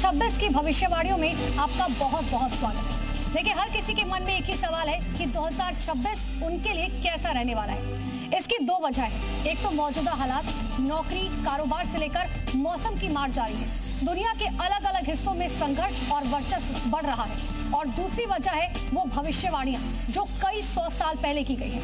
2026 की भविष्यवाणियों में आपका बहुत बहुत स्वागत है। देखिए, हर किसी के मन में एक ही सवाल है कि 2026 उनके लिए कैसा रहने वाला है। इसकी दो वजह है। एक तो मौजूदा हालात, नौकरी, कारोबार से लेकर मौसम की मार जारी है। दुनिया के अलग अलग हिस्सों में संघर्ष और वर्चस्व बढ़ रहा है। और दूसरी वजह है वो भविष्यवाणियां जो कई 100 साल पहले की गई हैं।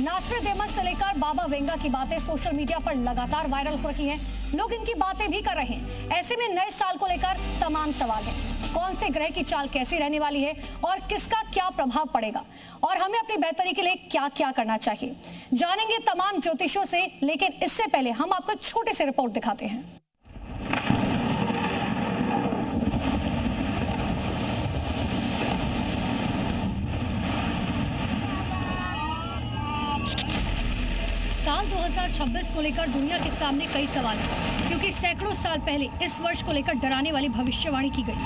नास्ट्राडेमस से लेकर बाबा वेंगा की बातें सोशल मीडिया पर लगातार वायरल हो रही हैं। लोग इनकी बातें भी कर रहे हैं। ऐसे में नए साल को लेकर तमाम सवाल हैं। कौन से ग्रह की चाल कैसी रहने वाली है और किसका क्या प्रभाव पड़ेगा, और हमें अपनी बेहतरी के लिए क्या क्या करना चाहिए, जानेंगे तमाम ज्योतिषियों से। लेकिन इससे पहले हम आपको एक छोटे से रिपोर्ट दिखाते हैं। साल 2026 को लेकर दुनिया के सामने कई सवाल हैं, क्योंकि सैकड़ों साल पहले इस वर्ष को लेकर डराने वाली भविष्यवाणी की गई।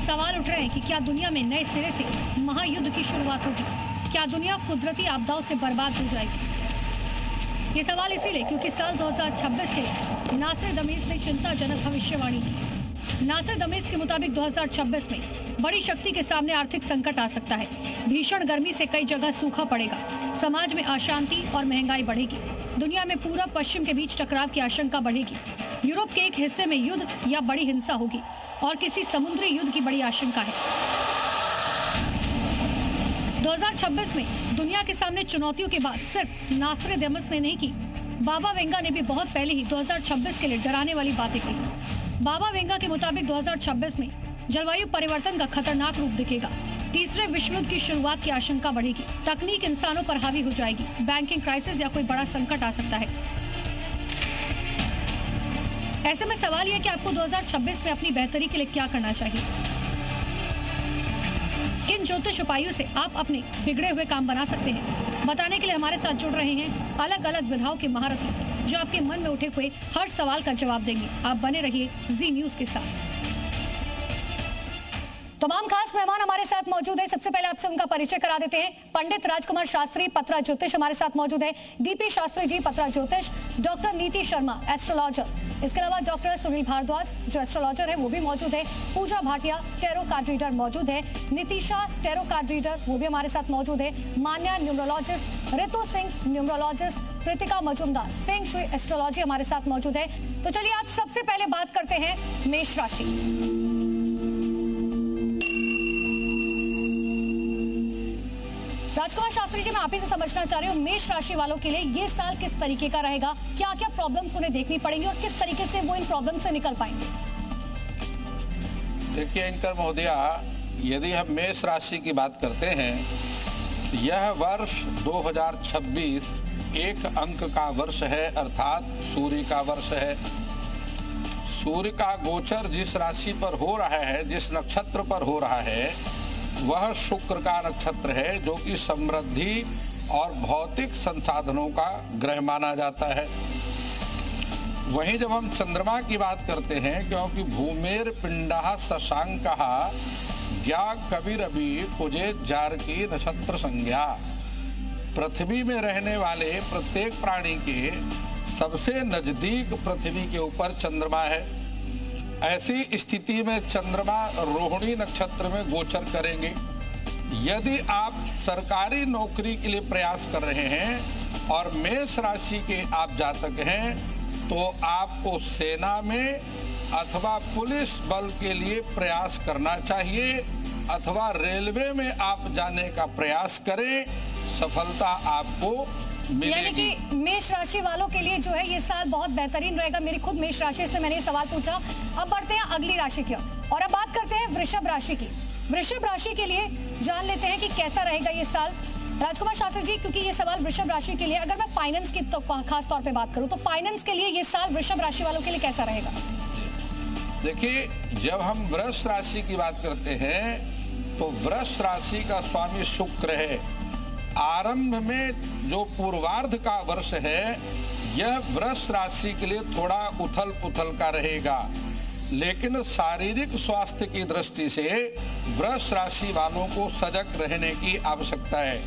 सवाल उठ रहे हैं कि क्या दुनिया में नए सिरे से महायुद्ध की शुरुआत होगी? क्या दुनिया कुदरती आपदाओं से बर्बाद हो जाएगी? ये सवाल इसीलिए क्योंकि साल 2026 के लिए नास्ट्राडेमस ने चिंताजनक भविष्यवाणी की। नास्ट्राडेमस के मुताबिक 2026 में बड़ी शक्ति के सामने आर्थिक संकट आ सकता है। भीषण गर्मी से कई जगह सूखा पड़ेगा, समाज में अशांति और महंगाई बढ़ेगी, दुनिया में पूरब पश्चिम के बीच टकराव की आशंका बढ़ेगी, यूरोप के एक हिस्से में युद्ध या बड़ी हिंसा होगी और किसी समुद्री युद्ध की बड़ी आशंका है। 2026 में दुनिया के सामने चुनौतियों के बाद सिर्फ नास्ट्राडेमस ने नहीं की, बाबा वेंगा ने भी बहुत पहले ही 2026 के लिए डराने वाली बातें कही। बाबा वेंगा के मुताबिक 2026 में जलवायु परिवर्तन का खतरनाक रूप दिखेगा, तीसरे विश्व युद्ध की शुरुआत की आशंका बढ़ेगी, तकनीक इंसानों पर हावी हो जाएगी, बैंकिंग क्राइसिस या कोई बड़ा संकट आ सकता है। ऐसे में सवाल यह कि आपको 2026 में अपनी बेहतरी के लिए क्या करना चाहिए। किन ज्योतिष उपायों से आप अपने बिगड़े हुए काम बना सकते हैं, बताने के लिए हमारे साथ जुड़ रहे हैं अलग अलग विधाओं के महारथी जो आपके मन में उठे हुए हर सवाल का जवाब देंगे। आप बने रहिए जी न्यूज के साथ। तमाम खास मेहमान हमारे साथ मौजूद है। सबसे पहले आपसे उनका परिचय करा देते हैं। पंडित राजकुमार शास्त्री, पत्रा ज्योतिष, हमारे साथ मौजूद है। डीपी शास्त्री जी, पत्रा ज्योतिष। डॉक्टर नीति शर्मा, एस्ट्रोलॉजर। इसके अलावा डॉक्टर सुनील भारद्वाज जो एस्ट्रोलॉजर है वो भी मौजूद है। पूजा भाटिया, टैरो कार्ड रीडर मौजूद है। नितिशा, टैरो कार्ड रीडर, वो भी हमारे साथ मौजूद है। Manya, numerologist. Ritu Singh, numerologist. Kritika Majumdar, feng shui astrology, हमारे साथ मौजूद है। तो चलिए आज सबसे पहले बात करते हैं मेष राशि। राजकुमार शास्त्री जी, मैं आप ही से समझना चाह रही हूँ, मेष राशि वालों के लिए ये साल किस तरीके का रहेगा, क्या क्या प्रॉब्लम्स उन्हें देखनी पड़ेंगी और किस तरीके से वो इन प्रॉब्लम से निकल पाएंगे? देखिए एंकर महोदया, यदि हम मेष राशि की बात करते हैं, यह वर्ष 2026 एक अंक का वर्ष है, अर्थात सूर्य का वर्ष है। सूर्य का गोचर जिस राशि पर हो रहा है, जिस नक्षत्र पर हो रहा है, वह शुक्र का नक्षत्र है, जो कि समृद्धि और भौतिक संसाधनों का ग्रह माना जाता है। वहीं जब हम चंद्रमा की बात करते हैं, क्योंकि भूमेर पिंडः शशांकः ज्ञा कविरभि कुजे जार की नक्षत्र संज्ञा, पृथ्वी में रहने वाले प्रत्येक प्राणी के सबसे नजदीक पृथ्वी के ऊपर चंद्रमा है। ऐसी स्थिति में चंद्रमा रोहिणी नक्षत्र में गोचर करेंगे। यदि आप सरकारी नौकरी के लिए प्रयास कर रहे हैं और मेष राशि के आप जातक हैं, तो आपको सेना में अथवा पुलिस बल के लिए प्रयास करना चाहिए, अथवा रेलवे में आप जाने का प्रयास करें, सफलता आपको यानी कि मेष राशि वालों के लिए जो है ये साल बहुत बेहतरीन रहेगा। मेरी खुद मेष राशि से मैंने ये सवाल पूछा। अब बढ़ते हैं अगली राशि की ओर और अब बात करते हैं वृषभ राशि की। वृषभ राशि के लिए जान लेते हैं कि कैसा रहेगा ये साल। राजकुमार शास्त्री जी, क्योंकि ये सवाल वृषभ राशि के लिए, अगर मैं फाइनेंस की तो खास तौर पे बात करूं तो फाइनेंस के लिए ये साल वृषभ राशि वालों के लिए कैसा रहेगा? देखिए, जब हम वृष राशि की बात करते हैं तो वृष राशि का स्वामी शुक्र है। आरंभ में जो पूर्वार्ध का वर्ष है, यह वृष राशि के लिए थोड़ा उथल पुथल का रहेगा, लेकिन शारीरिक स्वास्थ्य की दृष्टि से वृष राशि वालों को सजग रहने की आवश्यकता है।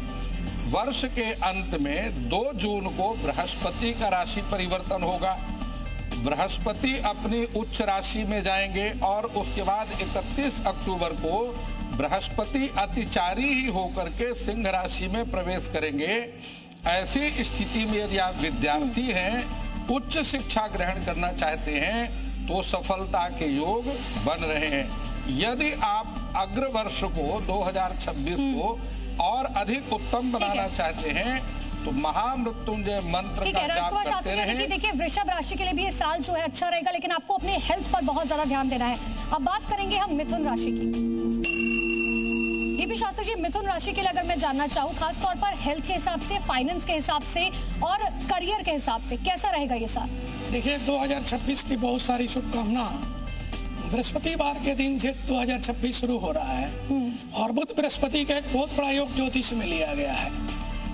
वर्ष के अंत में 2 जून को बृहस्पति का राशि परिवर्तन होगा। बृहस्पति अपनी उच्च राशि में जाएंगे और उसके बाद 31 अक्टूबर को बृहस्पति अतिचारी ही होकर के सिंह राशि में प्रवेश करेंगे। ऐसी स्थिति में यदि आप विद्यार्थी हैं, उच्च शिक्षा ग्रहण करना चाहते हैं, तो सफलता के योग बन रहे हैं। यदि आप अग्रवर्ष को 2026 को और अधिक उत्तम बनाना चाहते हैं, तो महामृत्युंजय मंत्र का जाप करते रहें। देखिए, वृषभ राशि के लिए भी ये साल जो है अच्छा रहेगा, लेकिन आपको अपने हेल्थ पर बहुत ज्यादा ध्यान देना है। अब बात करेंगे हम मिथुन राशि की। डीपी शास्त्री जी, मिथुन राशि के लिए अगर मैं जानना चाहूँ, खास तौर पर हेल्थ के हिसाब से, फाइनेंस के हिसाब से और करियर के हिसाब से कैसा रहेगा ये साल? देखिए, 2026 की बहुत सारी शुभकामना। बृहस्पतिवार के दिन से 2026 शुरू हो रहा है और बुध बृहस्पति का एक बहुत बड़ा योग ज्योतिष में लिया गया है।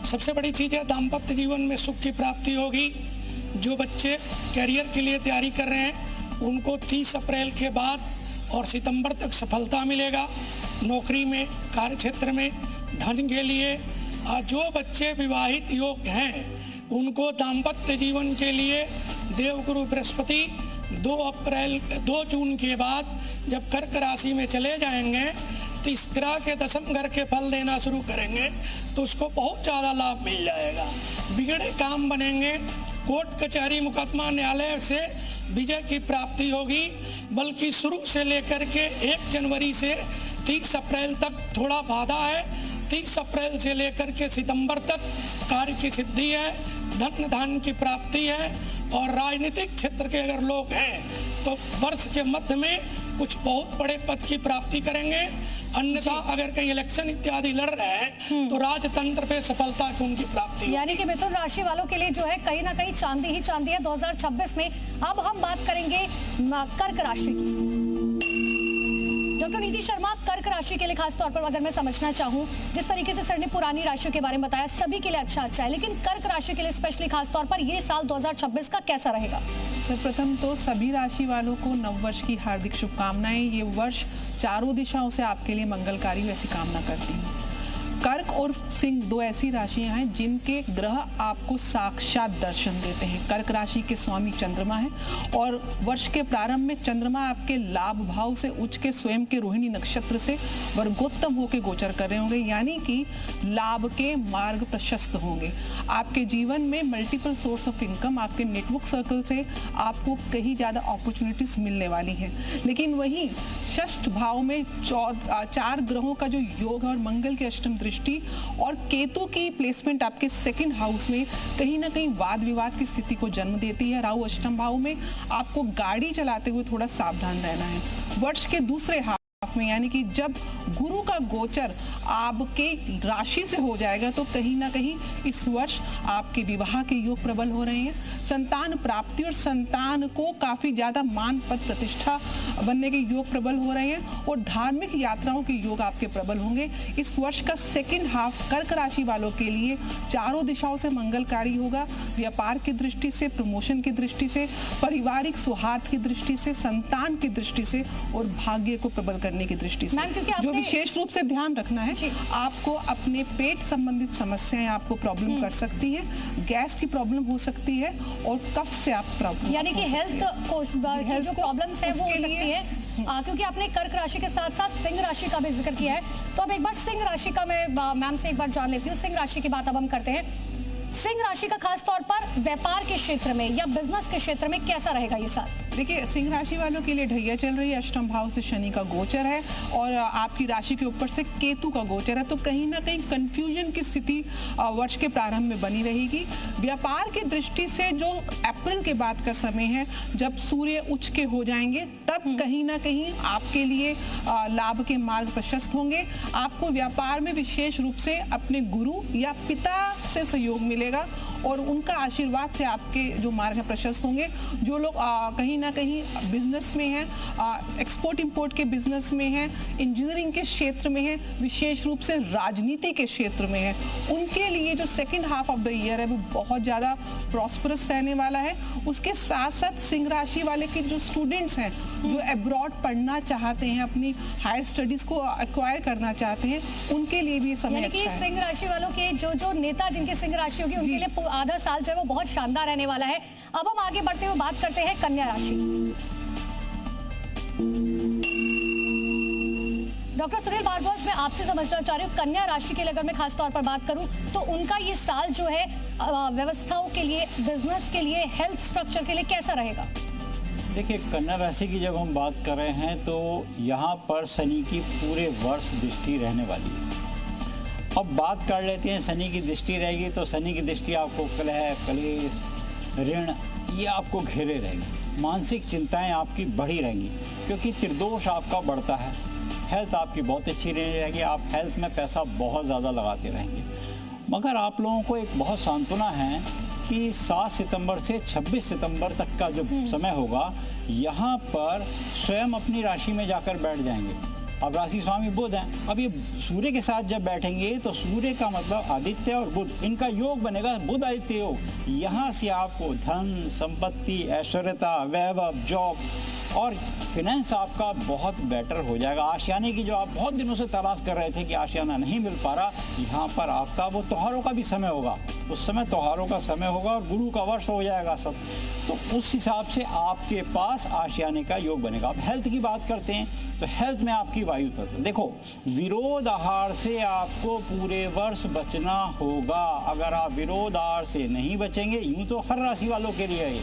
सबसे बड़ी चीज है, दाम्पत्य जीवन में सुख की प्राप्ति होगी। जो बच्चे करियर के लिए तैयारी कर रहे हैं, उनको 30 अप्रैल के बाद और सितंबर तक सफलता मिलेगा। नौकरी में, कार्य क्षेत्र में, धन के लिए। जो बच्चे विवाहित योग्य हैं, उनको दाम्पत्य जीवन के लिए देवगुरु बृहस्पति 2 जून के बाद जब कर्क राशि में चले जाएंगे, तो इस ग्रह के दशम घर के फल देना शुरू करेंगे, तो उसको बहुत ज़्यादा लाभ मिल जाएगा। बिगड़े काम बनेंगे, कोर्ट कचहरी मुकदमा न्यायालय से विजय की प्राप्ति होगी। बल्कि शुरू से लेकर के 1 जनवरी से 30 अप्रैल तक थोड़ा बाधा है। 30 अप्रैल से लेकर के सितंबर तक कार्य की सिद्धि है, धन धान की प्राप्ति है। और राजनीतिक क्षेत्र के अगर लोग हैं, तो वर्ष के मध्य में कुछ बहुत बड़े पद की प्राप्ति करेंगे। अन्यथा अगर कहीं इलेक्शन इत्यादि लड़ रहे हैं, तो राजतंत्र पे सफलता की उनकी प्राप्ति। यानी कि मिथुन राशि वालों के लिए जो है कहीं ना कहीं चांदी ही चांदी है 2026 में। अब हम बात करेंगे कर्क राशि की। डॉक्टर नीति शर्मा, कर्क राशि के लिए खास तौर पर अगर मैं समझना चाहूँ, जिस तरीके से सर ने पुरानी राशियों के बारे में बताया, सभी के लिए अच्छा है, लेकिन कर्क राशि के लिए स्पेशली खास तौर पर ये साल 2026 का कैसा रहेगा? सर्वप्रथम तो सभी राशि वालों को नववर्ष की हार्दिक शुभकामनाएं। ये वर्ष चारों दिशाओं से आपके लिए मंगलकारी ऐसी कामना करती हूँ। कर्क और सिंह 2 ऐसी राशियां हैं जिनके ग्रह आपको साक्षात दर्शन देते हैं। कर्क राशि के स्वामी चंद्रमा है और वर्ष के प्रारंभ में चंद्रमा आपके लाभ भाव से उच्च के स्वयं के रोहिणी नक्षत्र से वर्गोत्तम होकर गोचर कर रहे होंगे, यानी कि लाभ के मार्ग प्रशस्त होंगे। आपके जीवन में मल्टीपल सोर्स ऑफ इनकम, आपके नेटवर्क सर्कल से आपको कहीं ज़्यादा अपॉर्चुनिटीज मिलने वाली हैं। लेकिन वहीं षष्ठ भाव में 4 ग्रहों का जो योग है और मंगल की अष्टम दृष्टि और केतु की प्लेसमेंट आपके 2nd हाउस में कहीं ना कहीं वाद विवाद की स्थिति को जन्म देती है। राहु अष्टम भाव में, आपको गाड़ी चलाते हुए थोड़ा सावधान रहना है। वर्ष के दूसरे हाफ में, यानी कि जब गुरु का गोचर आपके राशि से हो जाएगा, तो कहीं ना कहीं इस वर्ष आपके विवाह के योग प्रबल हो रहे हैं। संतान प्राप्ति और संतान को काफी ज्यादा मान पद प्रतिष्ठा बनने के योग प्रबल हो रहे हैं और धार्मिक यात्राओं के योग आपके प्रबल होंगे। इस वर्ष का 2nd हाफ कर्क राशि वालों के लिए चारों दिशाओं से मंगलकारी होगा। व्यापार की दृष्टि से, प्रमोशन की दृष्टि से, पारिवारिक सौहार्द की दृष्टि से, संतान की दृष्टि से और भाग्य को प्रबल करने की दृष्टि से। जो विशेष रूप से ध्यान रखना है, आपको अपने पेट संबंधित समस्याएं आपको प्रॉब्लम कर सकती है, गैस की प्रॉब्लम हो सकती है और कफ से आप प्रॉब्लम, यानी कि हेल्थ की जो प्रॉब्लम्स है वो हो सकती है। क्योंकि आपने कर्क राशि के साथ साथ सिंह राशि का भी जिक्र किया है, तो अब एक बार सिंह राशि का मैं मैम से एक बार जान लेती हूँ। सिंह राशि की बात अब हम करते हैं। सिंह राशि का खास तौर पर व्यापार के क्षेत्र में या बिजनेस के क्षेत्र में कैसा रहेगा ये साल? देखिए, सिंह राशि वालों के लिए ढैया चल रही है। अष्टम भाव से शनि का गोचर है और आपकी राशि के ऊपर से केतु का गोचर है, तो कहीं ना कहीं कंफ्यूजन की स्थिति वर्ष के प्रारंभ में बनी रहेगी। व्यापार की दृष्टि से जो अप्रैल के बाद का समय है, जब सूर्य उच्च के हो जाएंगे, तब कहीं ना कहीं आपके लिए लाभ के मार्ग प्रशस्त होंगे। आपको व्यापार में विशेष रूप से अपने गुरु या पिता से सहयोग मिलेगा और उनका आशीर्वाद से आपके जो मार्ग है प्रशस्त होंगे। जो लोग कहीं ना कहीं बिजनेस में हैं, एक्सपोर्ट इंपोर्ट के बिजनेस में हैं, इंजीनियरिंग के क्षेत्र में हैं, विशेष रूप से राजनीति के क्षेत्र में हैं, उनके लिए जो 2nd half of the year है वो बहुत ज़्यादा प्रॉस्परस रहने वाला है। उसके साथ साथ सिंह राशि वाले के जो स्टूडेंट्स हैं, जो अब्रॉड पढ़ना चाहते हैं, अपनी हायर स्टडीज को एक्वायर करना चाहते हैं, उनके लिए भी ये समय अच्छा है। सिंह राशि वालों के जो नेता जिनकी सिंह राशि होगी, उनके लिए आधा साल जो है वो बहुत शानदार रहने वाला है। अब हम आगे बढ़ते हुए बात करते हैं कन्या राशि। डॉक्टर सुनील भारद्वाज, मैं आपसे समझना चाह रही हूँ, कन्या राशि के लिए अगर मैं खास तौर पर बात करूं तो उनका ये साल जो है व्यवस्थाओं के लिए, बिजनेस के लिए, हेल्थ स्ट्रक्चर के लिए कैसा रहेगा? देखिए, कन्या राशि की जब हम बात कर रहे हैं तो यहाँ पर शनि की पूरे वर्ष दृष्टि रहने वाली है। अब बात कर लेते हैं, शनि की दृष्टि रहेगी तो शनि की दृष्टि आपको कलह, कलेश, ऋण ये आपको घेरे रहेगी। मानसिक चिंताएं आपकी बढ़ी रहेंगी क्योंकि त्रिदोष आपका बढ़ता है। हेल्थ आपकी बहुत अच्छी रहेगी, आप हेल्थ में पैसा बहुत ज़्यादा लगाते रहेंगे। मगर आप लोगों को एक बहुत सांत्वना है कि 7 सितंबर से 26 सितंबर तक का जो समय होगा, यहाँ पर स्वयं अपनी राशि में जाकर बैठ जाएंगे। अब राशि स्वामी बुध हैं, अब ये सूर्य के साथ जब बैठेंगे तो सूर्य का मतलब आदित्य और बुध, इनका योग बनेगा बुध आदित्य योग। यहाँ से आपको धन, संपत्ति, ऐश्वर्यता, वैभव, जॉब और फिनेंस आपका बहुत बेटर हो जाएगा। आशियाने की जो आप बहुत दिनों से तलाश कर रहे थे कि आशियाना नहीं मिल पा रहा, यहाँ पर आपका वो त्योहारों का भी समय होगा, उस समय त्योहारों का समय होगा और गुरु का वर्ष हो जाएगा सब, तो उस हिसाब से आपके पास आशियाने का योग बनेगा। अब हेल्थ की बात करते हैं तो हेल्थ में आपकी वायु तत्व, देखो विरोध आहार से आपको पूरे वर्ष बचना होगा। अगर आप विरोध आहार से नहीं बचेंगे, यूं तो हर राशि वालों के लिए है,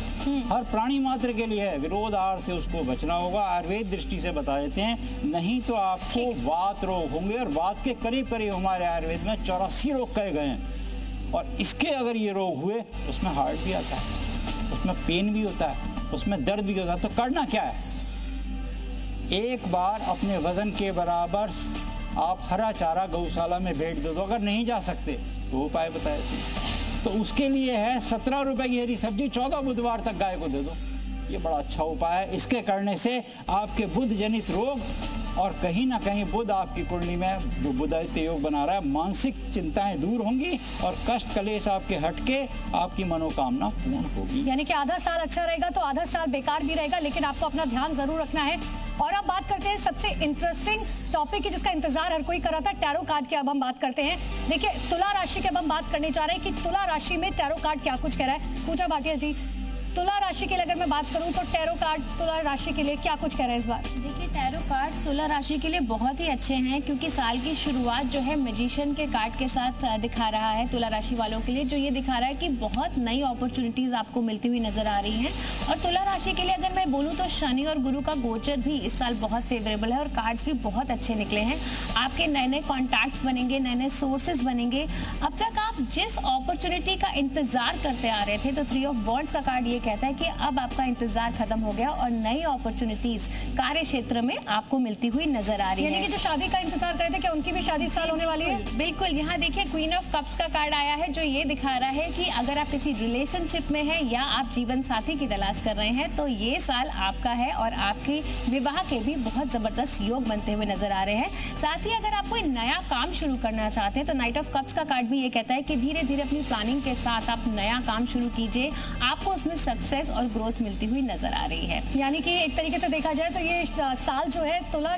हर प्राणी मात्र के लिए है, विरोध आहार से उसको बचना होगा। आयुर्वेद दृष्टि से बता देते हैं, नहीं तो आपको वात रोग होंगे और वात के करीब करीब हमारे आयुर्वेद में 84 रोग कहे गए हैं। और इसके अगर ये रोग हुए उसमें हार्ट भी आता है, उसमें पेन भी होता है, उसमें दर्द भी होता है। तो करना क्या है, एक बार अपने वजन के बराबर आप हरा चारा गौशाला में भेज दो। अगर नहीं जा सकते तो उपाय बताए थे, तो उसके लिए है 17 रुपए की हरी सब्जी 14 बुधवार तक गाय को दे दो। ये बड़ा अच्छा उपाय है। इसके करने से आपके बुध जनित रोग और कहीं ना कहीं बुध आपकी कुंडली में जो बुध आदित्य योग बना रहा है, मानसिक चिंताएं दूर होंगी और कष्ट कलेश आपके हटके आपकी मनोकामना पूर्ण होगी। यानी कि आधा साल अच्छा रहेगा तो आधा साल बेकार भी रहेगा, लेकिन आपको अपना ध्यान जरूर रखना है। और अब बात करते हैं सबसे इंटरेस्टिंग टॉपिक की जिसका इंतजार हर कोई कर रहा था, टैरो कार्ड की। अब हम बात करते हैं, देखिए तुला राशि की अब हम बात करने जा रहे हैं कि तुला राशि में टैरो कार्ड क्या कुछ कह रहा है। पूजा भाटिया जी, तुला राशि के लिए अगर मैं बात करूं तो टैरो कार्ड तुला राशि के लिए क्या कुछ कह रहा है इस बार? देखिए, टैरो कार्ड तुला राशि के लिए बहुत ही अच्छे हैं क्योंकि साल की शुरुआत जो है मैजिशियन के कार्ड के साथ दिखा रहा है तुला राशि वालों के लिए, जो ये दिखा रहा है कि बहुत नई अपॉर्चुनिटीज आपको मिलती हुई नजर आ रही हैं। और तुला राशि के लिए अगर मैं बोलूँ तो शनि और गुरु का गोचर भी इस साल बहुत फेवरेबल है और कार्ड्स भी बहुत अच्छे निकले हैं। आपके नए नए कॉन्टैक्ट्स बनेंगे, नए नए सोर्सेज बनेंगे। अब तक आप जिस अपॉर्चुनिटी का इंतजार करते आ रहे थे, तो 3 ऑफ वॉन्ड्स का कार्ड ये कहता है कि अब आपका इंतजार खत्म हो गया और नई अपॉर्चुनिटीज कार्य क्षेत्र में आपको मिलती हुई नजर आ रही है। यानी कि जो शादी का इंतजार कर रहे थे, क्या उनकी भी शादी इस साल होने वाली है? बिल्कुल। यहाँ देखिए क्वीन ऑफ कप्स का कार्ड आया है जो ये दिखा रहा है कि अगर आप किसी रिलेशनशिप में हैं या आप जीवन साथी की तलाश कर रहे हैं तो ये साल आपका है और आपके विवाह के भी बहुत जबरदस्त योग बनते हुए नजर आ रहे हैं। साथ ही अगर आप कोई नया काम शुरू करना चाहते हैं तो नाइट ऑफ कप्स का कार्ड भी ये कहता है कि धीरे धीरे अपनी प्लानिंग के साथ आप नया काम शुरू कीजिए, आपको उसमें सक्सेस और ग्रोथ मिलती हुई नजर आ रही है। यानी कि एक तरीके से देखा जाए तो ये साल जो है तुला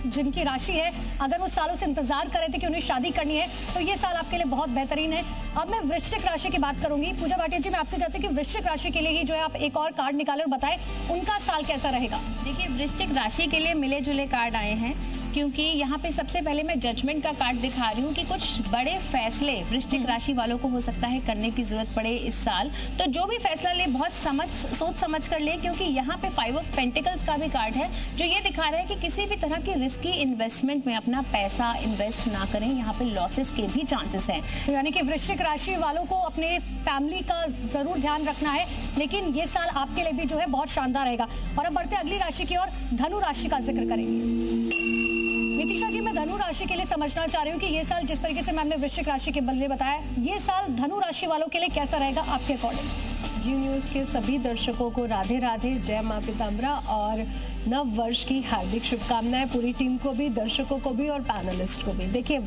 जिनकी राशि है, अगर वो सालों से इंतजार कर रहे थे कि उन्हें शादी करनी है तो ये साल आपके लिए बहुत बेहतरीन है। अब मैं वृश्चिक राशि की बात करूंगी। पूजा भाटिया जी, मैं आपसे चाहती हूँ कि वृश्चिक राशि के लिए ही जो है आप एक और कार्ड निकालें और बताएं उनका साल कैसा रहेगा। देखिए, वृश्चिक राशि के लिए मिले जुले कार्ड आए हैं क्योंकि यहाँ पे सबसे पहले मैं जजमेंट का कार्ड दिखा रही हूँ कि कुछ बड़े फैसले वृश्चिक राशि वालों को हो सकता है करने की जरूरत पड़े इस साल। तो जो भी फैसला ले बहुत सोच समझ कर ले, क्योंकि यहाँ पे 5 ऑफ पेंटिकल्स का भी कार्ड है जो ये दिखा रहा है कि किसी भी तरह की रिस्की इन्वेस्टमेंट में अपना पैसा इन्वेस्ट ना करें, यहाँ पे लॉसेस के भी चांसेस हैं। तो यानी कि वृश्चिक राशि वालों को अपने फैमिली का जरूर ध्यान रखना है, लेकिन ये साल आपके लिए भी जो है बहुत शानदार रहेगा। और अब बढ़ते अगली राशि की ओर, धनु राशि का जिक्र करेंगे। नितिशा जी, मैं धनु राशि के लिए समझना चाह रही हूँ कि ये साल जिस तरीके से मैंने वृश्चिक राशि के बदले बताया, ये साल धनु राशि वालों के लिए कैसा रहेगा आपके अकॉर्डिंग? जी न्यूज़ के सभी दर्शकों को राधे राधे, जय माँ पीताम्बरा और नव वर्ष की हार्दिक शुभकामनाएं पूरी टीम को भी, दर्शकों को भी और पैनलिस्ट को भी। देखिए,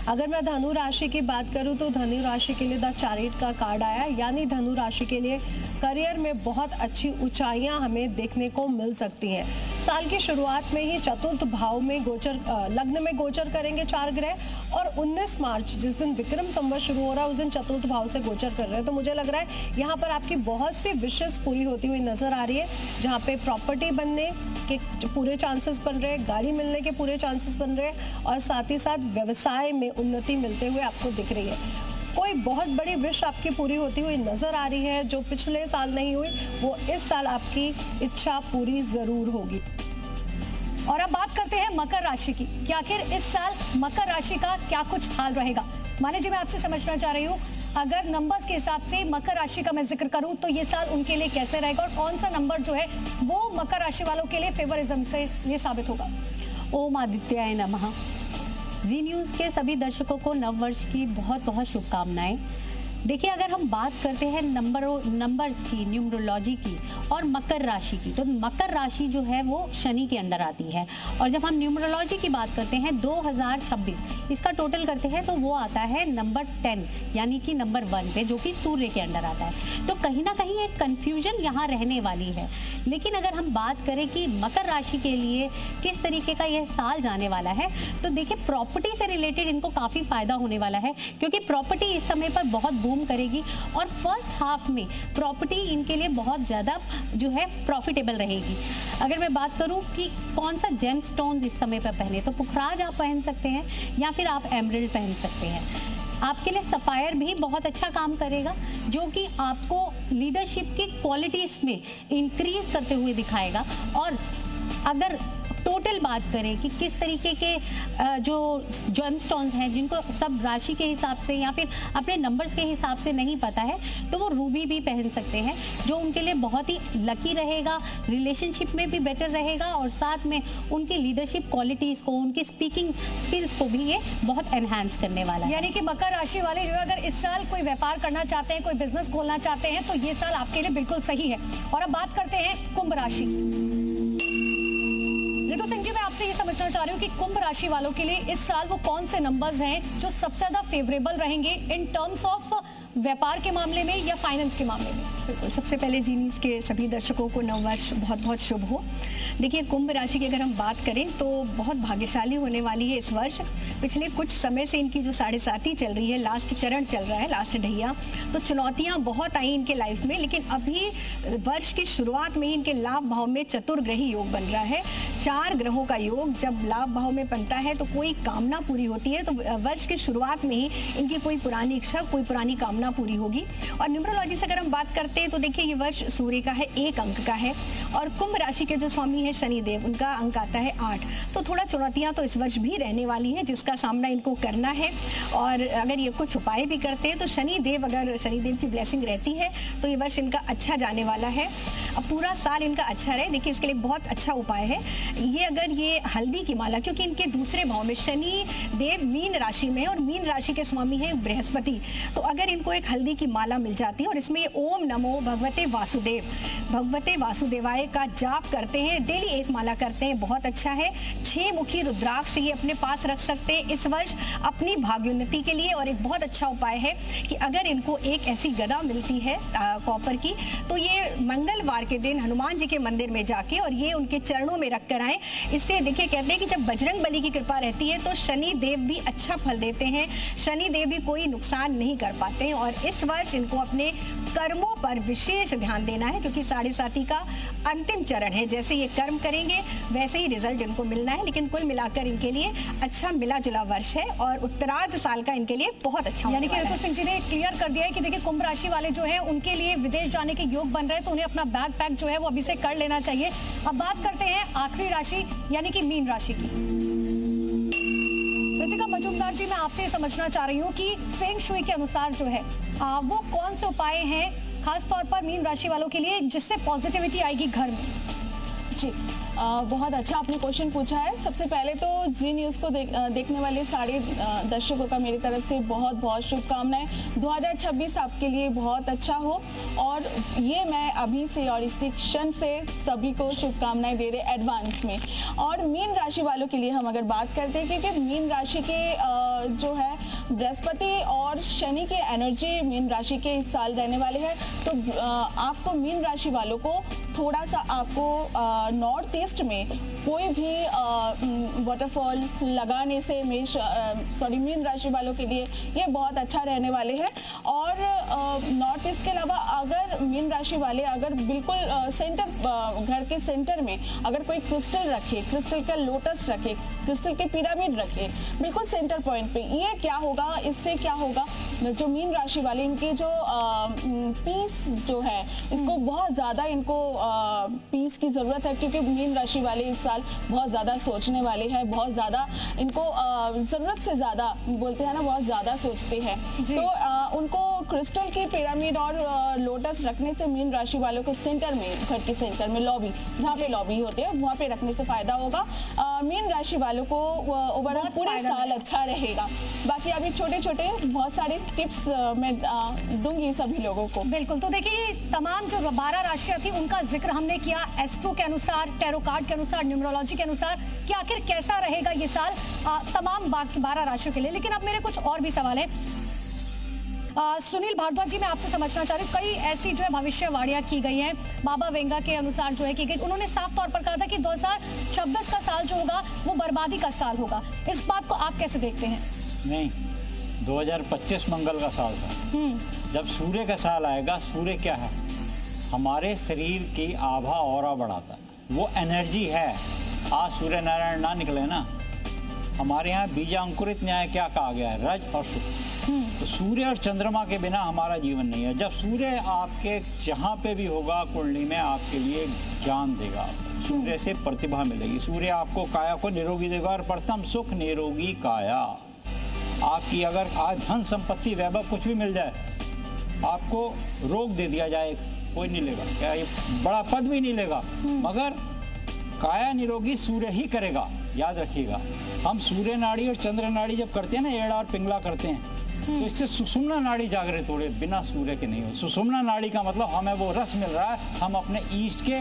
अगर मैं धनु राशि की बात करूं तो धनु राशि के लिए द चैरियट का कार्ड आया, यानी धनु राशि के लिए करियर में बहुत अच्छी ऊंचाइयां हमें देखने को मिल सकती हैं। साल की शुरुआत में ही चतुर्थ भाव में गोचर लग्न में गोचर करेंगे 4 ग्रह और 19 मार्च जिस दिन विक्रम संवत शुरू हो रहा है उस दिन चतुर्थ भाव से गोचर कर रहे हैं। तो मुझे लग रहा है यहाँ पर आपकी बहुत सी विशेष पूरी होती हुई नजर आ रही है, जहाँ पे प्रॉपर्टी बनने के पूरे चांसेस बन रहे हैं, गाड़ी मिलने के पूरे चांसेस बन रहे हैं और साथ ही साथ व्यवसाय में उन्नति मिलते हुए आपको दिख रही है। कोई बहुत बड़ी विश आपकी पूरी होती हुई नजर आ रही है, जो पिछले साल नहीं हुई वो इस साल आपकी इच्छा पूरी जरूर होगी। और अब बात करते हैं मकर राशि की कि आखिर इस साल मकर राशि का क्या कुछ हाल रहेगा। माने जी, मैं आपसे समझना चाह रही हूँ, अगर नंबर्स के हिसाब से मकर राशि का मैं जिक्र करूं तो ये साल उनके लिए कैसे रहेगा और कौन सा नंबर जो है वो मकर राशि वालों के लिए फेवरिज्म के लिए साबित होगा। ओम आदित्याय नमः। जी न्यूज़ के सभी दर्शकों को नववर्ष की बहुत बहुत शुभकामनाएं। देखिए, अगर हम बात करते हैं नंबर्स की, न्यूमरोलॉजी की और मकर राशि की, तो मकर राशि जो है वो शनि के अंडर आती है। और जब हम न्यूमरोलॉजी की बात करते हैं 2026 इसका टोटल करते हैं तो वो आता है नंबर 10 यानी कि नंबर 1 पे, जो कि सूर्य के अंडर आता है। तो कहीं ना कहीं एक कंफ्यूजन यहाँ रहने वाली है। लेकिन अगर हम बात करें कि मकर राशि के लिए किस तरीके का यह साल जाने वाला है, तो देखिए प्रॉपर्टी से रिलेटेड इनको काफ़ी फायदा होने वाला है, क्योंकि प्रॉपर्टी इस समय पर बहुत बूम करेगी और फर्स्ट हाफ में प्रॉपर्टी इनके लिए बहुत ज़्यादा जो है प्रॉफिटेबल रहेगी। अगर मैं बात करूं कि कौन सा जेम स्टोन्स इस समय पर पहने, तो पुखराज आप पहन सकते हैं या फिर आप एमरल्ड पहन सकते हैं। आपके लिए सफायर भी बहुत अच्छा काम करेगा, जो कि आपको लीडरशिप की क्वालिटीज में इंक्रीज करते हुए दिखाएगा। और अगर टोटल बात करें कि किस तरीके के जो जेमस्टोन्स हैं जिनको सब राशि के हिसाब से या फिर अपने नंबर्स के हिसाब से नहीं पता है, तो वो रूबी भी पहन सकते हैं, जो उनके लिए बहुत ही लकी रहेगा, रिलेशनशिप में भी बेटर रहेगा और साथ में उनकी लीडरशिप क्वालिटीज़ को, उनकी स्पीकिंग स्किल्स को भी ये बहुत एनहांस करने वाला है। यानी कि मकर राशि वाले जो है अगर इस साल कोई व्यापार करना चाहते हैं, कोई बिजनेस खोलना चाहते हैं, तो ये साल आपके लिए बिल्कुल सही है। और अब बात करते हैं कुंभ राशि। रितु सिंह जी, मैं आपसे ये समझना चाह रही हूँ कि कुंभ राशि वालों के लिए इस साल वो कौन से नंबर्स हैं जो सबसे ज्यादा फेवरेबल रहेंगे इन टर्म्स ऑफ व्यापार के मामले में या फाइनेंस के मामले में। बिल्कुल, सबसे पहले जी न्यूज़ के सभी दर्शकों को नववर्ष बहुत बहुत शुभ हो। देखिए, कुंभ राशि की अगर हम बात करें तो बहुत भाग्यशाली होने वाली है इस वर्ष। पिछले कुछ समय से इनकी जो 7.5 चल रही है, लास्ट चरण चल रहा है, लास्ट ढैया, तो चुनौतियां बहुत आई इनके लाइफ में। लेकिन अभी वर्ष की शुरुआत में ही इनके लाभ भाव में चतुर्ग्रही योग बन रहा है। 4 ग्रहों का योग जब लाभ भाव में बनता है तो कोई कामना पूरी होती है। तो वर्ष की शुरुआत में ही इनकी कोई पुरानी इच्छा, कोई पुरानी कामना पूरी होगी। और न्यूमरोलॉजी से अगर हम बात करते हैं तो देखिए, ये वर्ष सूर्य का है, 1 अंक का है और कुंभ राशि के जो स्वामी है शनिदेव, उनका अंक आता है 8। तो थोड़ा चुनौतियां तो इस वर्ष भी रहने वाली हैं, जिसका सामना इनको करना है। और अगर ये कुछ उपाय भी करते हैं तो अगर शनिदेव की ब्लेसिंग रहती है तो ये वर्ष इनका अच्छा जाने वाला है। अब पूरा साल इनका अच्छा रहे, देखिए इसके लिए बहुत अच्छा उपाय है ये। अगर ये हल्दी की माला, क्योंकि इनके दूसरे भाव में शनि देव मीन राशि में और मीन राशि के स्वामी है बृहस्पति, तो अगर इनको एक हल्दी की माला मिल जाती है और इसमें ओम नमो भगवते वासुदेवाय का जाप करते हैं, डेली एक माला करते हैं, बहुत अच्छा है। 6 मुखी रुद्राक्ष ये अपने पास रख सकते हैं इस वर्ष अपनी भाग्योन्नति के लिए। और एक बहुत अच्छा उपाय है कि अगर इनको एक ऐसी गदा मिलती है कॉपर की, तो ये मंगलवार के दिन हनुमान जी के मंदिर में जाके और ये उनके चरणों में रख कर आए। इससे देखिए, कहते हैं कि जब बजरंग बली की कृपा रहती है तो शनि देव भी अच्छा फल देते हैं, शनि देव भी कोई नुकसान नहीं कर पाते हैं। और इस वर्ष इनको अपने कर्मों पर विशेष ध्यान देना है, क्योंकि 7.5 का अंतिम चरण है। जैसे ये कर्म करेंगे वैसे ही रिजल्ट इनको मिलना है। लेकिन कुल मिलाकर इनके लिए अच्छा मिला जुला वर्ष है और उत्तरार्ध साल का इनके लिए बहुत अच्छा। यानी कि ऋतु सिंह जी ने क्लियर कर दिया है कि देखिए, कुंभ राशि वाले जो है उनके लिए विदेश जाने के योग बन रहे हैं, तो उन्हें अपना बैग पैक जो है वो अभी से कर लेना चाहिए। अब बात करते हैं आखिरी राशि यानी कि मीन राशि की। रितिका मजूमदार जी, मैं आपसे समझना चाह रही हूँ कि फेंग शुई के अनुसार जो है वो कौन से उपाय हैं खास तौर पर मीन राशि वालों के लिए जिससे पॉजिटिविटी आएगी घर में। जी, बहुत अच्छा आपने क्वेश्चन पूछा है। सबसे पहले तो जी न्यूज़ को देखने वाले सारे दर्शकों का मेरी तरफ से बहुत बहुत शुभकामनाएं। 2026 आपके लिए बहुत अच्छा हो और ये मैं अभी से और इसी क्षण से सभी को शुभकामनाएं दे रहे एडवांस में। और मीन राशि वालों के लिए हम अगर बात करते हैं, क्योंकि मीन राशि के जो है बृहस्पति और शनि के एनर्जी मीन राशि के इस साल रहने वाले हैं, तो आपको मीन राशि वालों को थोड़ा सा आपको नॉर्थ ईस्ट में कोई भी वाटरफॉल लगाने से मीन राशि वालों के लिए ये बहुत अच्छा रहने वाले हैं। और नॉर्थ ईस्ट के अलावा अगर मीन राशि वाले अगर बिल्कुल सेंटर घर के सेंटर में अगर कोई क्रिस्टल रखे, क्रिस्टल का लोटस रखे, क्रिस्टल के पिरामिड रखे बिल्कुल सेंटर पॉइंट पे, ये क्या होगा, इससे क्या होगा, जो मीन राशि वाले इनके जो पीस जो है इसको बहुत ज़्यादा इनको पीस की ज़रूरत है, क्योंकि मीन राशि वाले इस साल बहुत ज़्यादा सोचने वाले हैं, बहुत ज़्यादा इनको ज़रूरत से ज़्यादा बोलते हैं ना, बहुत ज़्यादा सोचते हैं। तो उनको क्रिस्टल की पिरामिड और लोटस रखने से मीन राशि वालों को सेंटर में, घर के सेंटर में लॉबी, जहाँ पे लॉबी होते हैं वहाँ पे रखने से फ़ायदा होगा। मीन राशि वालों को ओवरऑल पूरे साल अच्छा रहेगा। बाकी अभी छोटे छोटे बहुत सारे टिप्स मैं दूंगी सभी लोगों को। बिल्कुल, तो देखिए तमाम जो 12 राशियां थी उनका जिक्र हमने किया एस्ट्रो के अनुसार, टैरो कार्ड के अनुसार, न्यूमरोलॉजी के अनुसार कि आखिर कैसा रहेगा ये साल तमाम 12 राशियों के लिए। लेकिन अब मेरे कुछ और भी सवाल है। सुनील भारद्वाज जी, मैं आपसे समझना चाह रही हूँ, कई ऐसी जो है भविष्यवाणियां की गई हैं बाबा वेंगा के अनुसार जो है की गई। उन्होंने साफ तौर पर कहा था कि 2026 का साल जो होगा वो बर्बादी का साल होगा। इस बात को आप कैसे देखते हैं? नहीं, 2025 मंगल का साल था। जब सूर्य का साल आएगा, सूर्य क्या है, हमारे शरीर की आभा ऑरा बढ़ाता है, वो एनर्जी है। आज सूर्य नारायण ना निकले ना, हमारे यहाँ बीजांकुरित न्याय क्या कहा गया है, रज और शुक्र। तो सूर्य और चंद्रमा के बिना हमारा जीवन नहीं है। जब सूर्य आपके जहाँ पे भी होगा कुंडली में आपके लिए ज्ञान देगा, सूर्य से प्रतिभा मिलेगी, सूर्य आपको काया को निरोगी देगा। और प्रथम सुख निरोगी काया। आपकी अगर आज धन संपत्ति वैभव कुछ भी मिल जाए, आपको रोग दे दिया जाए, कोई नहीं लेगा, क्या ये बड़ा पद भी नहीं लेगा, मगर काया निरोगी सूर्य ही करेगा। याद रखिएगा, हम सूर्य नाड़ी और चंद्र नाड़ी जब करते हैं ना, एड़ा और पिंगला करते हैं, तो इससे सुषुम्ना नाड़ी जागृत हो रही है, बिना सूर्य के नहीं हो। सुषुम्ना नाड़ी का मतलब हमें वो रस मिल रहा है, हम अपने ईष्ट के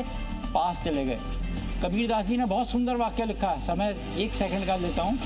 पास चले गए। कबीरदास जी ने बहुत सुंदर वाक्य लिखा है, समय 1 सेकंड का लेता हूँ।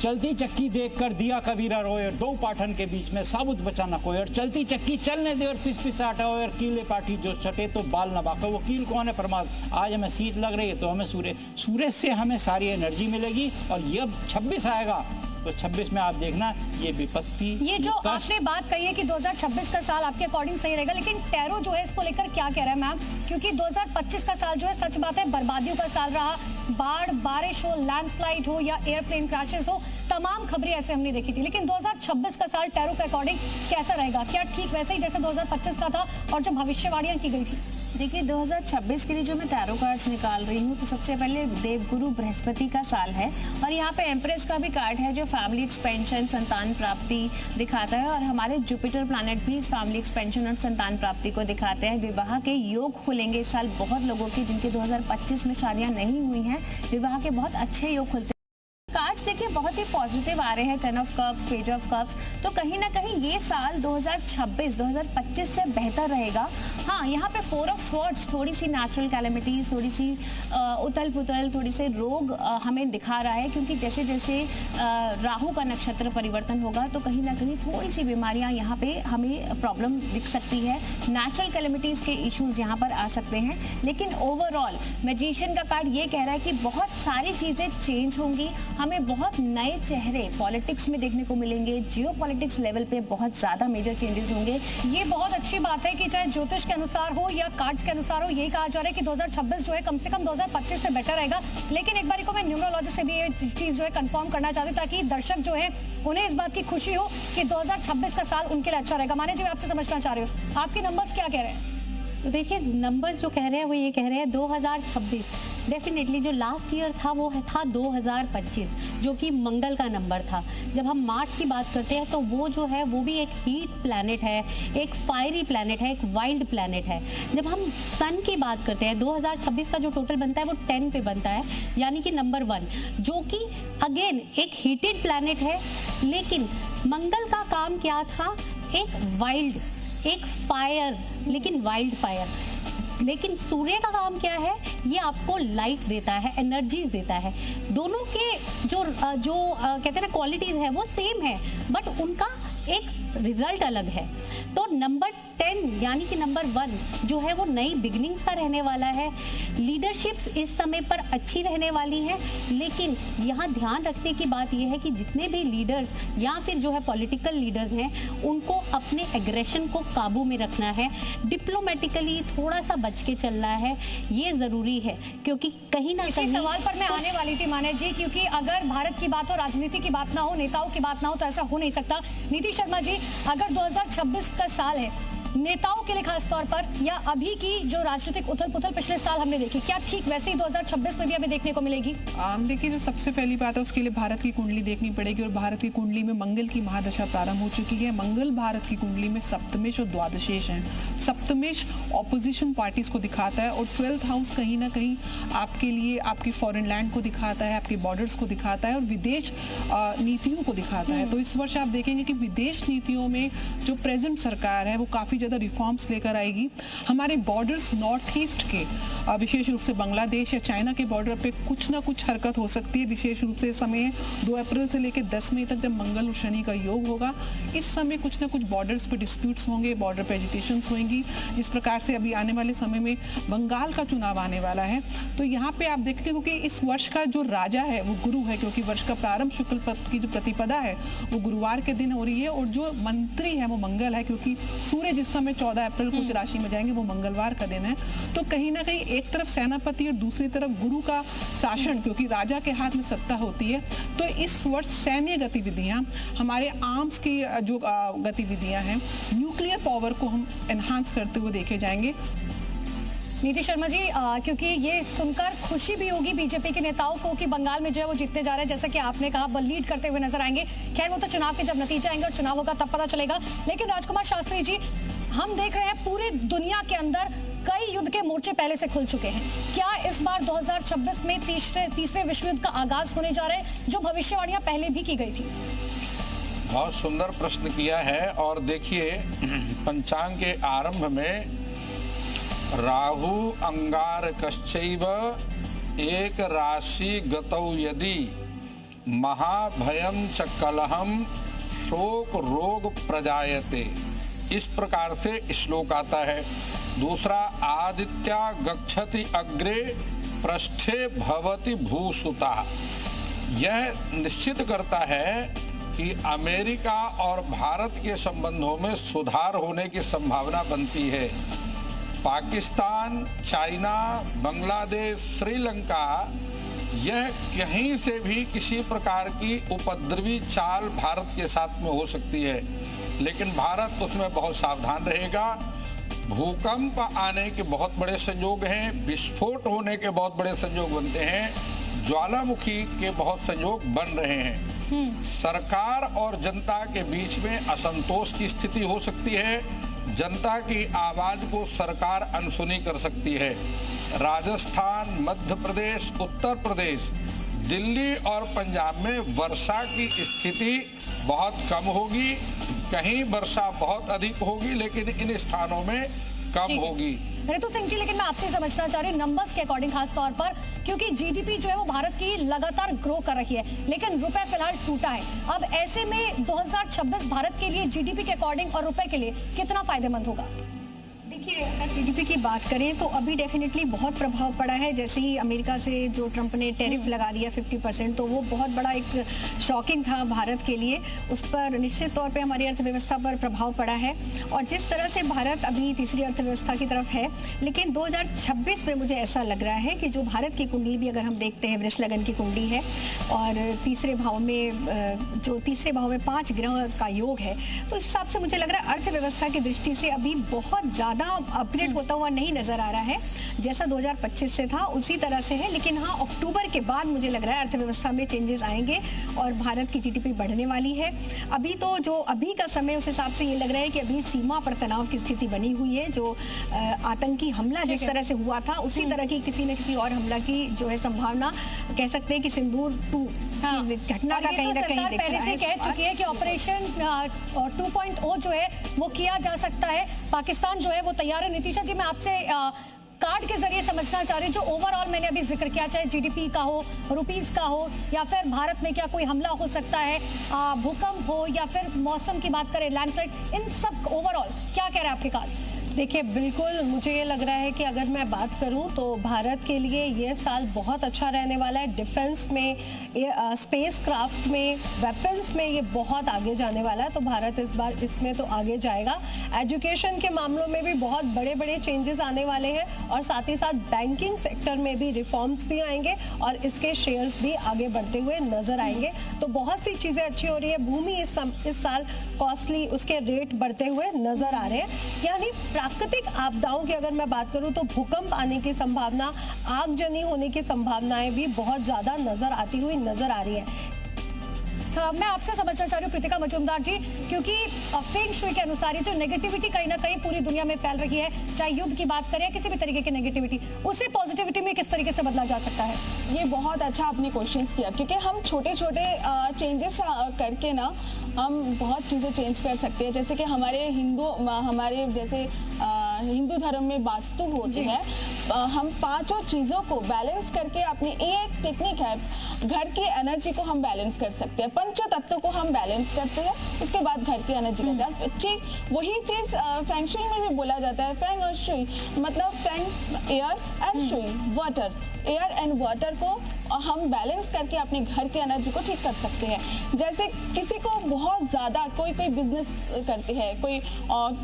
चलती चक्की देख कर दिया कबीरा रोए, और 2 पाठन के बीच में साबुत बचा न कोई। और चलती चक्की चलने दे और पिस पिस आटा, और कीले पाठी जो छटे तो बाल न बाका। वो कील कौन है? परमात्मा। आज हमें शीत लग रही है तो हमें सूर्य से हमें सारी एनर्जी मिलेगी। और ये 26 आएगा तो 26 में आप देखना ये विपत्ति, ये जो आपने बात कही है कि 2026 का साल आपके अकॉर्डिंग सही रहेगा, लेकिन टैरो जो है इसको लेकर क्या कह रहा है मैम? क्योंकि 2025 का साल जो है, सच बात है, बर्बादियों का साल रहा। बाढ़, बारिश हो, लैंडस्लाइड हो या एयरप्लेन क्रैशेस हो, तमाम खबरें ऐसे हमने देखी थी। लेकिन 2026 का साल टैरो के अकॉर्डिंग कैसा रहेगा? क्या ठीक वैसे ही जैसे 2025 का था और जो भविष्यवाणियां की गई थी? देखिए 2026 के लिए जो मैं टैरो कार्ड्स निकाल रही हूँ, तो सबसे पहले देवगुरु बृहस्पति का साल है, और यहाँ पे एम्प्रेस का भी कार्ड है जो फैमिली एक्सपेंशन, संतान प्राप्ति दिखाता है। और हमारे जुपिटर प्लैनेट भी फैमिली एक्सपेंशन और संतान प्राप्ति को दिखाते हैं। विवाह के योग खुलेंगे इस साल बहुत लोगों के, जिनके 2025 में शादियाँ नहीं हुई हैं, विवाह के बहुत अच्छे योग खुलते हैं। कार्ड्स देखिए बहुत ही पॉजिटिव आ रहे हैं, 10 of cups, page of cups, तो कहीं ना कहीं ये साल 2026 से बेहतर रहेगा। हाँ, यहाँ पे 4 ऑफ स्वॉर्ड्स, थोड़ी सी नेचुरल कैलेमिटीज, थोड़ी सी उथल पुथल, थोड़ी से रोग हमें दिखा रहा है, क्योंकि जैसे जैसे राहु का नक्षत्र परिवर्तन होगा तो कहीं ना कहीं थोड़ी सी बीमारियाँ यहाँ पे हमें प्रॉब्लम दिख सकती है। नेचुरल कैलेमिटीज के इश्यूज यहाँ पर आ सकते हैं। लेकिन ओवरऑल मैजिशियन का कार्ड ये कह रहा है कि बहुत सारी चीज़ें चेंज होंगी, हमें बहुत नए चेहरे पॉलिटिक्स में देखने को मिलेंगे, जियोपॉलिटिक्स लेवल पे बहुत ज़्यादा मेजर चेंजेस होंगे। ये बहुत अच्छी बात है कि चाहे ज्योतिष के अनुसार हो या कार्ड्स के अनुसार हो, यही कहा जा रहा है कि 2026 जो है कम से कम 2025 से बेटर रहेगा। लेकिन एक बार को मैं न्यूमरोलॉजी से भी ये चीज़ जो है कंफर्म करना चाहती हूँ, ताकि दर्शक जो है उन्हें इस बात की खुशी हो कि 2026 का साल उनके लिए अच्छा रहेगा। माने जी, मैं आपसे समझना चाह रही हूँ, आपके नंबर्स क्या कह रहे हैं? तो देखिए नंबर्स जो कह रहे हैं वो ये कह रहे हैं 2026 डेफिनेटली जो लास्ट ईयर था वो था 2025, जो कि मंगल का नंबर था। जब हम मार्स की बात करते हैं तो वो जो है वो भी एक हीट प्लैनेट है, एक फायरी प्लैनेट है, एक वाइल्ड प्लैनेट है। जब हम सन की बात करते हैं 2026 का जो टोटल बनता है वो 10 पे बनता है, यानी कि नंबर 1, जो कि अगेन एक हीटेड प्लैनेट है। लेकिन मंगल का काम क्या था? एक वाइल्ड, एक फायर, लेकिन वाइल्ड फायर। लेकिन सूर्य का काम क्या है? ये आपको लाइट देता है, एनर्जीज देता है। दोनों के जो कहते हैं ना क्वालिटीज है वो सेम है, बट उनका एक रिजल्ट अलग है। तो नंबर 10 यानी कि नंबर 1 जो है वो नई बिगिनिंग्स का रहने वाला है। लीडरशिप्स इस समय पर अच्छी रहने वाली है, लेकिन यहाँ ध्यान रखने की बात यह है कि जितने भी लीडर्स या फिर जो है पॉलिटिकल लीडर्स हैं उनको अपने एग्रेशन को काबू में रखना है, डिप्लोमेटिकली थोड़ा सा बच के चलना है, ये ज़रूरी है। क्योंकि कहीं ना इसी कहीं सवाल पर मैं आने वाली थी माने जी, क्योंकि अगर भारत की बात हो, राजनीति की बात ना हो, नेताओं की बात ना हो तो ऐसा हो नहीं सकता। नीति शर्मा जी, अगर 2026 का साल है नेताओं के लिए खास तौर पर, या अभी की जो राजनीतिक उथल पुथल पिछले साल हमने देखी, क्या ठीक वैसे ही 2026 में भी हमें देखने को मिलेगी? देखिए, जो सबसे पहली बात है उसके लिए भारत की कुंडली देखनी पड़ेगी, और भारत की कुंडली में मंगल की महादशा प्रारंभ हो चुकी है। मंगल भारत की कुंडली में सप्तमेश और द्वादशेश हैं। सप्तमेश ऑपोजिशन पार्टीज को दिखाता है, और 12th हाउस कहीं ना कहीं आपके लिए आपकी फॉरेन लैंड को दिखाता है, आपके बॉर्डर्स को दिखाता है, और विदेश नीतियों को दिखाता है। तो इस वर्ष आप देखेंगे कि विदेश नीतियों में जो प्रेजेंट सरकार है वो काफ़ी ज़्यादा रिफॉर्म्स लेकर आएगी। हमारे बॉर्डर्स नॉर्थ ईस्ट के, विशेष रूप से बांग्लादेश या चाइना के बॉर्डर पे कुछ ना कुछ हरकत हो सकती है। विशेष रूप से समय 2 अप्रैल से लेकर 10 मई तक, जब मंगल और शनि का योग होगा, इस समय कुछ ना कुछ बॉर्डर्स पे डिस्प्यूट्स होंगे, बॉर्डर पे एजिटेशंस होंगी। जिस प्रकार से अभी आने वाले समय में बंगाल का चुनाव आने वाला है, तो यहाँ पे आप देखेंगे क्योंकि इस वर्ष का जो राजा है वो गुरु है, क्योंकि वर्ष का प्रारंभ शुक्ल पक्ष की जो प्रतिपदा है वो गुरुवार के दिन हो रही है, और जो मंत्री है वो मंगल है, क्योंकि सूर्य जिस समय 14 अप्रैल को उच्च राशि में जाएंगे वो मंगलवार का दिन है। तो कहीं ना कहीं एक तरफ सेनापति और दूसरी तरफ गुरु का शासन, क्योंकि राजा के हाथ में सत्ता होती है। तो इस वर्ष सैन्य गतिविधियां, हमारे आर्म्स की जो गतिविधियां हैं, न्यूक्लियर पावर को हम एनहांस करते हुए देखे जाएंगे। नीति शर्मा जी, क्योंकि ये सुनकर खुशी भी होगी बीजेपी के नेताओं को कि बंगाल में जो है वो जीतते जा रहे हैं, जैसा कि आपने कहा वो लीड करते हुए नजर आएंगे। खैर वो तो चुनाव के जब नतीजे आएंगे और चुनाव होगा तब पता चलेगा। लेकिन राजकुमार शास्त्री जी, हम देख रहे हैं पूरी दुनिया के अंदर कई युद्ध के मोर्चे पहले से खुल चुके हैं। क्या इस बार 2026 में तीसरे विश्व युद्ध का आगाज होने जा रहा है, जो भविष्यवाणियां पहले भी की गई थी? बहुत सुंदर प्रश्न किया है। और देखिए, पंचांग के आरंभ में राहु अंगारकश्चैव एक राशि गतौ यदि महाभयं च कलहं शोक रोग प्रजायते, इस प्रकार से श्लोक आता है। दूसरा, आदित्या गच्छति अग्रे पृष्ठे भवति भूसुता। यह निश्चित करता है कि अमेरिका और भारत के संबंधों में सुधार होने की संभावना बनती है। पाकिस्तान, चाइना, बांग्लादेश, श्रीलंका, यह कहीं से भी किसी प्रकार की उपद्रवी चाल भारत के साथ में हो सकती है, लेकिन भारत उसमें बहुत सावधान रहेगा। भूकंप आने के बहुत बड़े संयोग हैं, विस्फोट होने के बहुत बड़े संयोग बनते हैं, ज्वालामुखी के बहुत संयोग बन रहे हैं। सरकार और जनता के बीच में असंतोष की स्थिति हो सकती है। जनता की आवाज को सरकार अनसुनी कर सकती है। राजस्थान, मध्य प्रदेश, उत्तर प्रदेश, दिल्ली और पंजाब में वर्षा की स्थिति बहुत कम होगी। कहीं वर्षा बहुत अधिक होगी, लेकिन इन स्थानों में कम होगी। ऋतु सिंह जी, लेकिन मैं आपसे समझना चाह रही हूँ नंबर्स के अकॉर्डिंग, खास तौर पर क्योंकि जीडीपी जो है वो भारत की लगातार ग्रो कर रही है, लेकिन रुपए फिलहाल टूटा है। अब ऐसे में 2026 भारत के लिए जीडीपी के अकॉर्डिंग और रुपए के लिए कितना फायदेमंद होगा? देखिए, अगर जीडीपी की बात करें तो अभी डेफिनेटली बहुत प्रभाव पड़ा है। जैसे ही अमेरिका से जो ट्रंप ने टैरिफ लगा दिया 50%, तो वो बहुत बड़ा एक शॉकिंग था भारत के लिए। उस पर निश्चित तौर पे हमारी अर्थव्यवस्था पर प्रभाव पड़ा है, और जिस तरह से भारत अभी तीसरी अर्थव्यवस्था की तरफ है, लेकिन 2026 में मुझे ऐसा लग रहा है कि जो भारत की कुंडली भी अगर हम देखते हैं, वृष लगन की कुंडली है, और तीसरे भाव में 5 ग्रह का योग है, तो इस हिसाब से मुझे लग रहा है अर्थव्यवस्था की दृष्टि से अभी बहुत ज़्यादा अपग्रेड होता हुआ नहीं नजर आ रहा है। जैसा 2025 से था उसी तरह से है, लेकिन हाँ, अक्टूबर के बाद मुझे लग रहा है अर्थव्यवस्था में चेंजेस आएंगे और भारत की जीडीपी बढ़ने वाली है। अभी तो जो अभी का समय, उस हिसाब से ये लग रहा है कि अभी सीमा पर तनाव की स्थिति बनी हुई है। जो आतंकी हमला जिस तरह से हुआ था, उसी तरह की किसी न किसी और हमला की जो है संभावना, कह सकते हैं कि सिंदूर 2 घटना का कहीं ना कहीं पहले से कह चुकी है कि ऑपरेशन 2.0 जो है वो किया जा सकता है। पाकिस्तान जो है वो तैयार है। नीतीशा जी, मैं आपसे कार्ड के जरिए समझना चाह रही हूँ, जो ओवरऑल मैंने अभी जिक्र किया, चाहे जीडीपी का हो, रुपीस का हो, या फिर भारत में क्या कोई हमला हो सकता है, भूकंप हो, या फिर मौसम की बात करें, लैंडस्लाइड, इन सब ओवरऑल क्या कह रहे हैं आपके कार्ड? देखिए, बिल्कुल मुझे ये लग रहा है कि अगर मैं बात करूं तो भारत के लिए ये साल बहुत अच्छा रहने वाला है। डिफेंस में, स्पेस क्राफ्ट में, वेपन्स में ये बहुत आगे जाने वाला है, तो भारत इस बार इसमें तो आगे जाएगा। एजुकेशन के मामलों में भी बहुत बड़े बड़े चेंजेस आने वाले हैं, और साथ ही साथ बैंकिंग सेक्टर में भी रिफॉर्म्स भी आएंगे और इसके शेयर्स भी आगे बढ़ते हुए नजर आएंगे। तो बहुत सी चीज़ें अच्छी हो रही है। भूमि इस साल कॉस्टली, उसके रेट बढ़ते हुए नजर आ रहे हैं। यानी प्राकृतिक आपदाओं की अगर मैं बात करूं तो भूकंप आने की संभावना, आगजनी होने की संभावनाएं भी बहुत ज्यादा नजर आती हुई नजर आ रही है। मैं आपसे समझना चाह रही हूँ प्रीतिका मजूमदार जी, क्योंकि फेंग शुई के अनुसार ये जो नेगेटिविटी कहीं ना कहीं पूरी दुनिया में फैल रही है, चाहे युद्ध की बात करें, किसी भी तरीके की नेगेटिविटी, उसे पॉजिटिविटी में किस तरीके से बदला जा सकता है? ये बहुत अच्छा आपने क्वेश्चंस किया, क्योंकि हम छोटे छोटे चेंजेस करके ना हम बहुत चीज़ें चेंज कर सकते हैं। जैसे कि हमारे जैसे हिंदू धर्म में वास्तु होती है, हम पांचों चीज़ों को बैलेंस करके अपनी एक टेक्निक है, घर की एनर्जी को हम बैलेंस कर सकते हैं, पंच तत्व को हम बैलेंस करते हैं, उसके बाद घर की एनर्जी करते हैं। ठीक वही चीज़ फेंग शुई में भी बोला जाता है। फेंग और शुई मतलब Feng air and Shuey water, air and water को हम बैलेंस करके अपने घर की एनर्जी को ठीक कर सकते हैं। जैसे किसी को बहुत ज़्यादा कोई बिजनेस करते हैं, कोई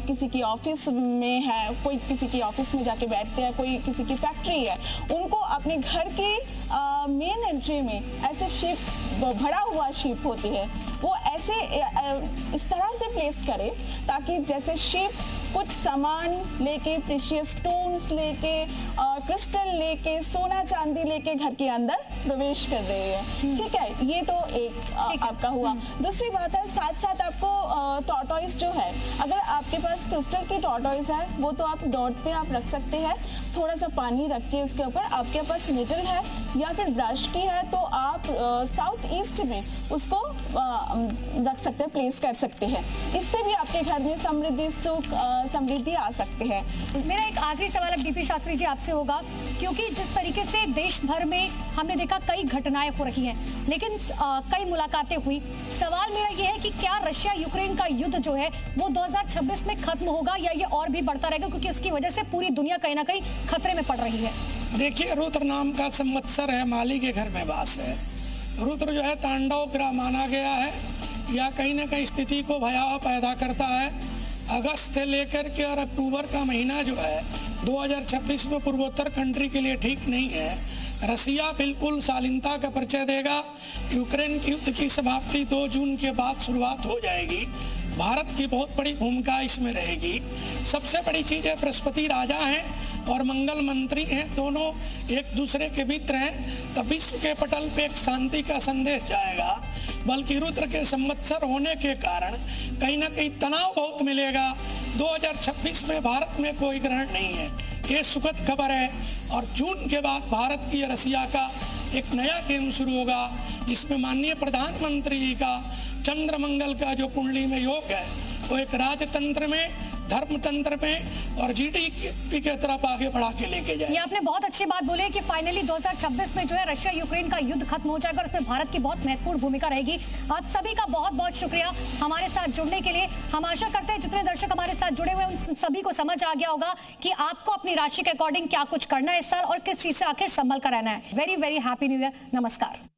किसी की ऑफिस में है, कोई किसी की ऑफिस में जाके बैठते हैं, कोई किसी की फैक्ट्री है, उनको अपने घर की मेन एंट्री में ऐसे शिप, भरा हुआ शिप होती है, वो ऐसे इस तरह से प्लेस करे ताकि जैसे शिप कुछ सामान लेके, प्रेशियस स्टोन्स लेके, क्रिस्टल लेके, सोना चांदी लेके घर के अंदर प्रवेश कर रहे हैं। ठीक है, ये तो एक आपका हुआ। दूसरी बात है, साथ साथ आपको टॉर्टोइस जो है, अगर आपके पास क्रिस्टल की टॉर्टोइस है, वो तो आप डॉट पे आप रख सकते हैं, थोड़ा सा पानी रख के उसके ऊपर। आपके पास मेटल है या फिर ब्रश की है तो आप साउथ ईस्ट में उसको रख सकते हैं, प्लेस कर सकते हैं। इससे भी आपके घर में समृद्धि, सुख, समृद्धि आ सकते हैं। मेरा एक आखिरी सवाल अब डीपी शास्त्री जी आपसे होगा, क्योंकि जिस तरीके से देश भर में हमने देखा कई घटनाएं हो रही हैं, लेकिन कई मुलाकातें हुई। सवाल मेरा ये है कि क्या रशिया यूक्रेन का युद्ध जो है वो 2026 में खत्म होगा या ये और भी बढ़ता रहेगा, क्योंकि इसकी वजह से पूरी दुनिया कहीं ना कहीं खतरे में पड़ रही है? देखिए, रुद्र नाम का संवत्सर है, माली के घर में वास है। रुद्र जो है तांडव ग्रह माना गया है, या कहीं ना कहीं स्थिति को भयावह पैदा करता है। अगस्त से लेकर के और अक्टूबर का महीना जो है 2026 में पूर्वोत्तर कंट्री के लिए ठीक नहीं है। रसिया बिल्कुल शालीनता का परिचय देगा। यूक्रेन युद्ध की समाप्ति 2 जून के बाद शुरुआत हो जाएगी। भारत की बहुत बड़ी भूमिका इसमें रहेगी। सबसे बड़ी चीज़ है, बृहस्पति राजा हैं और मंगल मंत्री हैं, दोनों एक दूसरे के मित्र हैं, तब विश्व के पटल पे एक शांति का संदेश जाएगा। बल्कि रुद्र के संवत्सर होने के कारण कहीं ना कहीं तनाव बहुत मिलेगा। 2026 में भारत में कोई ग्रहण नहीं है, ये सुखद खबर है। और जून के बाद भारत की रसिया का एक नया गेम शुरू होगा, जिसमें माननीय प्रधानमंत्री जी का चंद्र मंगल का जो कुंडली में योग है, वो एक राजतंत्र में, धर्मतंत्र में और जीडीपी के तरफ आगे बढ़ा के लेके जाए। ये आपने बहुत अच्छी बात बोली कि फाइनली 2026 में जो है रशिया यूक्रेन का युद्ध खत्म हो जाएगा और उसमें भारत की बहुत महत्वपूर्ण भूमिका रहेगी। आप सभी का बहुत बहुत शुक्रिया हमारे साथ जुड़ने के लिए। हम आशा करते हैं जितने दर्शक हमारे साथ जुड़े हुए उन सभी को समझ आ गया होगा कि आपको अपनी राशि के अकॉर्डिंग क्या कुछ करना है इस साल और किस चीज से आखिर संभल कर रहना है। Very very happy new year. नमस्कार।